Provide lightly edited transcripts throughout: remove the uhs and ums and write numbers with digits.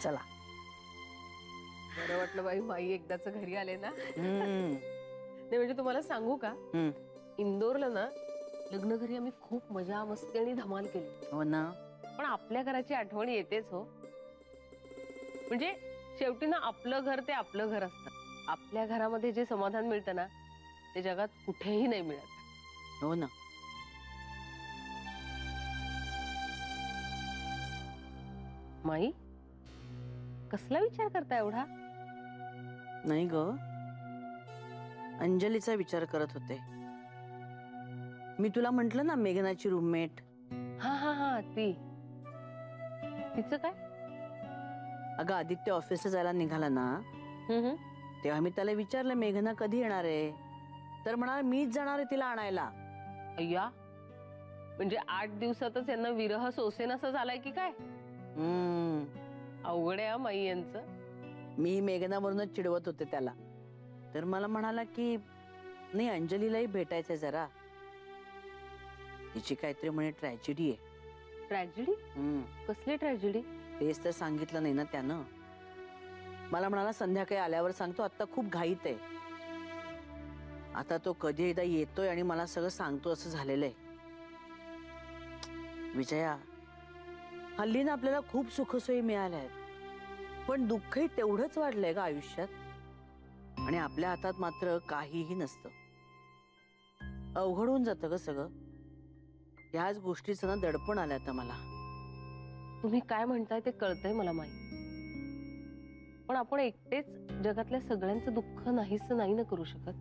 चला. बरं वाटलं बाई, माई एकदाच घरी आले ना. नाही म्हणजे तुम्हाला सांगू का, इंदोरला ना लग्न घरी आम्ही खूप मजा मस्ती आणि धमाल केली. हो ना. पण आपल्या घराची आठवण येतेच हो. म्हणजे शेवटी ना आपलं घर ते आपलं घर असतं. आपल्या घरामध्ये जे समाधान मिळतं ना ते जगात कुठेही नाही मिळत. हो ना. माई कसला विचार करता एवढा? नाही ग, अंजलीचा विचार करत होते. मी तुला म्हंटल ना मेघनाची रूममेट. हा हा हा, ती. तिचं काय? अगं आदित्य ऑफिसला जायला निघाला ना, तेव्हा मी त्याला विचारलं मेघना कधी येणार आहे, तर म्हणाला मीच जाणार आहे तिला आणायला. अय्या, म्हणजे 8 दिवसातच यांना विरह सोसेनासा झालाय की काय? अवघड आहे माई यांचं. मी मेघनावरूनच चिडवत होते त्याला, तर मला म्हणाला की नाही अंजलीलाही भेटायचंय जरा, तिची काहीतरी म्हणे ट्रॅजेडी आहे. ट्रॅजेडी? कसली ट्रॅजेडी? तेच तर सांगितलं नाही ना त्यानं. मला म्हणाला संध्याकाळी आल्यावर सांगतो, आता खूप घाईत आहे. आता तो कधी एकदा येतोय आणि मला सगळं सांगतो असं झालेलं आहे. विजया, हल्ली ना आपल्याला खूप सुखसोयी मिळाल्या आहेत, पण दुःखही तेवढंच वाढलंय का आयुष्यात. आणि आपल्या हातात मात्र काहीही नसतं. अवघड होऊन जातं ग सगळं. ह्याच गोष्टीचं ना दडपण आलं आता मला. तुम्ही काय म्हणताय ते कळतंय मला माई, पण आपण एकटेच जगातल्या सगळ्यांचं दुःख नाहीच नाही ना करू शकत.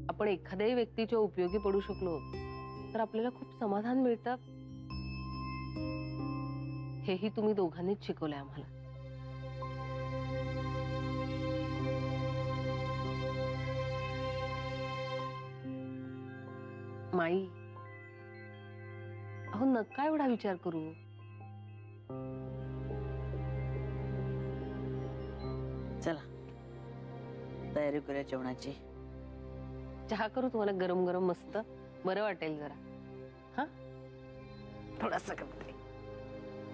आपण एखाद्याही व्यक्तीच्या उपयोगी पडू शकलो तर आपल्याला खूप समाधान मिळतं. हेही तुम्ही दोघांनीच शिकवलंय आम्हाला. माई, अहो नका एवढा विचार करू. चला तयारी करूया जेवणाची. चहा करू तुम्हाला गरम गरम मस्त, बरं वाटेल जरा. हा थोडासा करते.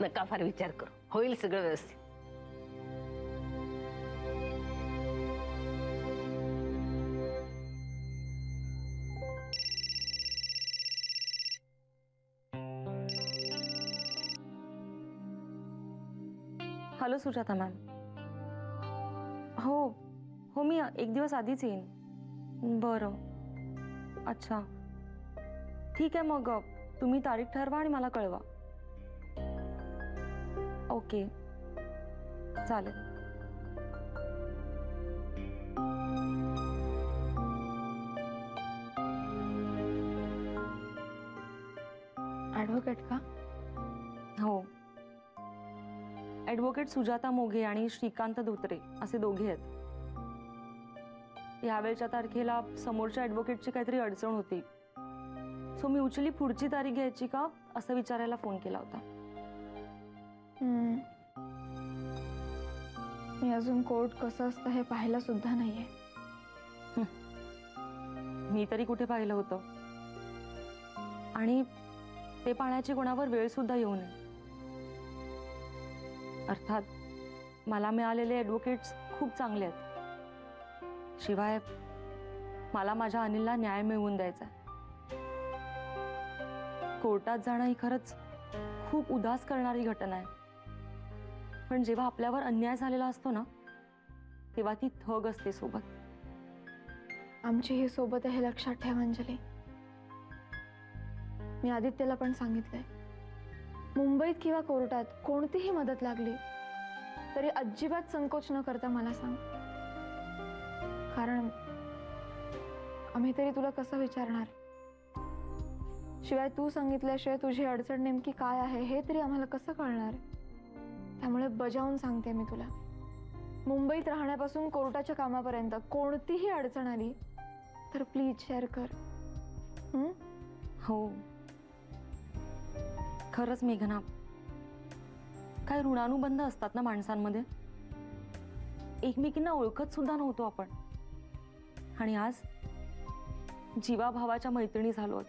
नका फार विचार करू, होईल सगळं व्यवस्थित. Hello Sujata ma'am. हो हो, मी एक दिवस आधीच येईन. बरं, अच्छा ठीक आहे. मग तुम्ही तारीख ठरवा आणि मला कळवा. ओके चालेल. ॲडव्होकेट का? हो, ॲडव्होकेट सुजाता मोघे आणि श्रीकांत धोत्रे असे दोघे आहेत. यावेळच्या तारखेला समोरच्या ॲडव्होकेटची काहीतरी अडचण होती, सो मी उचली पुढची तारीख घ्यायची का असं विचारायला फोन केला होता. मी अजून कोर्ट कसं असतं हे पाहिलं सुद्धा नाहीये. मी तरी कुठे पाहिलं होतं, आणि ते पाहण्याची कोणावर वेळ सुद्धा येऊ नये. अर्थात मला मिळालेले ॲडव्होकेट्स खूप चांगले आहेत. शिवाय मला माझ्या अनिलला न्याय मिळवून द्यायचा. कोर्टात जाणं ही खरंच खूप उदास करणारी घटना आहे, पण जेव्हा आपल्यावर अन्याय झालेला असतो ना तेव्हा ती थग असते सोबत. आमची ही सोबत आहे हे लक्षात ठेव अंजली. मी आदित्यला पण सांगितलंय, मुंबईत किंवा कोर्टात कोणतीही मदत लागली तरी अजिबात संकोच न करता मला सांग. कारण आम्ही तरी तुला कसं विचारणार. शिवाय तू सांगितल्याशिवाय तुझी अडचण नेमकी काय आहे हे तरी आम्हाला कसं कळणार. त्यामुळे बजावून सांगते मी तुला, मुंबईत राहण्यापासून कोर्टाच्या कामापर्यंत कोणतीही अडचण आली तर प्लीज शेअर कर. हो खरंच मेघना, काय ऋणानुबंध असतात ना माणसांमध्ये. एकमेकींना ओळखत सुद्धा नव्हतो आपण, आणि आज जीवाभावाच्या मैत्रिणी झालो.